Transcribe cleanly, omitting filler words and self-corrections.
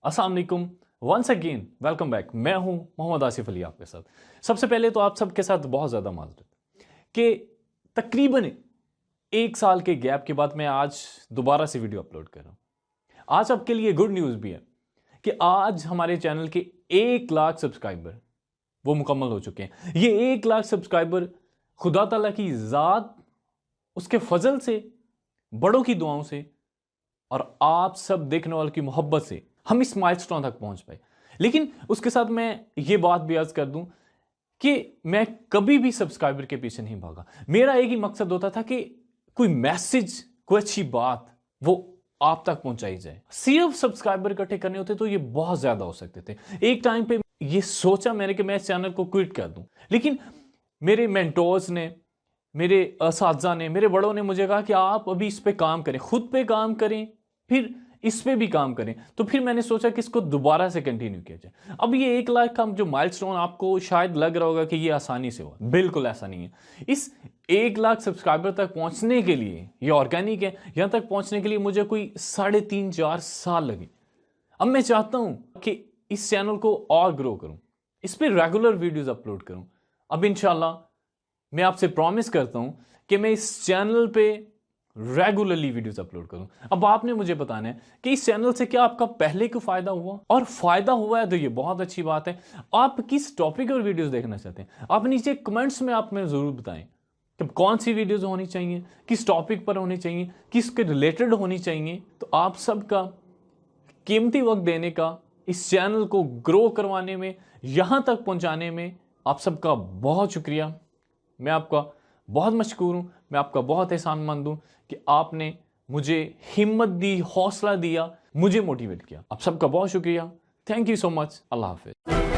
अस्सलाम वालेकुम, once again welcome back. मैं हूं मोहम्मद आसिफ अली आपके साथ। सबसे पहले तो आप सबके साथ बहुत ज़्यादा माजरत कि तकरीबन 1 साल के गैप के बाद मैं आज दोबारा से वीडियो अपलोड कर रहा हूं। आज आपके लिए गुड न्यूज़ भी है कि आज हमारे चैनल के 1 लाख सब्सक्राइबर वो मुकम्मल हो चुके हैं। ये 1 लाख सब्सक्राइबर खुदा ताला की ज़ात, उसके फजल से, बड़ों की दुआओं से और आप सब देखने वालों की मोहब्बत से हम इस माइलस्टोन तक पहुंच पाए। लेकिन उसके साथ मैं ये बात भी अर्ज कर दूं कि मैं कभी भी सब्सक्राइबर के पीछे नहीं भागा। मेरा एक ही मकसद होता था कि कोई मैसेज, कोई अच्छी बात वो आप तक पहुंचाई जाए। सिर्फ सब्सक्राइबर इकट्ठे करने होते तो ये बहुत ज्यादा हो सकते थे। एक टाइम पे ये सोचा मैंने कि मैं इस चैनल को क्विट कर दूं, लेकिन मेरे मेंटोर्स ने, मेरे असातिज़ा ने, मेरे बड़ों ने मुझे कहा कि आप अभी इस पे काम करें, खुद पे काम करें, फिर इस पे भी काम करें। तो फिर मैंने सोचा कि इसको दोबारा से कंटिन्यू किया जाए। अब ये 1 लाख का जो माइलस्टोन आपको शायद लग रहा होगा कि ये आसानी से हुआ, बिल्कुल ऐसा नहीं है। इस 1 लाख सब्सक्राइबर तक पहुंचने के लिए, ये ऑर्गेनिक है, यहां तक पहुंचने के लिए मुझे कोई 3.5-4 साल लगे। अब मैं चाहता हूं कि इस चैनल को और ग्रो करूं, इस पर रेगुलर वीडियोज अपलोड करूं। अब इंशाल्लाह मैं आपसे प्रॉमिस करता हूं कि मैं इस चैनल पे रेगुलरली वीडियोस अपलोड करूं। अब आपने मुझे बताना है कि इस चैनल से क्या आपका पहले को फायदा हुआ, और फायदा हुआ है तो ये बहुत अच्छी बात है। आप किस टॉपिक और वीडियोस देखना चाहते हैं, आप नीचे कमेंट्स में आप में जरूर बताएं कि कौन सी वीडियोस होनी चाहिए, किस टॉपिक पर होनी चाहिए, किसके रिलेटेड होनी चाहिए। तो आप सबका कीमती वक्त देने का, इस चैनल को ग्रो करवाने में, यहां तक पहुंचाने में आप सबका बहुत शुक्रिया। मैं आपका बहुत मशकूर हूं, मैं आपका बहुत एहसानमंद हूं कि आपने मुझे हिम्मत दी, हौसला दिया, मुझे मोटिवेट किया। आप सबका बहुत शुक्रिया। Thank you so much. Allah Hafiz.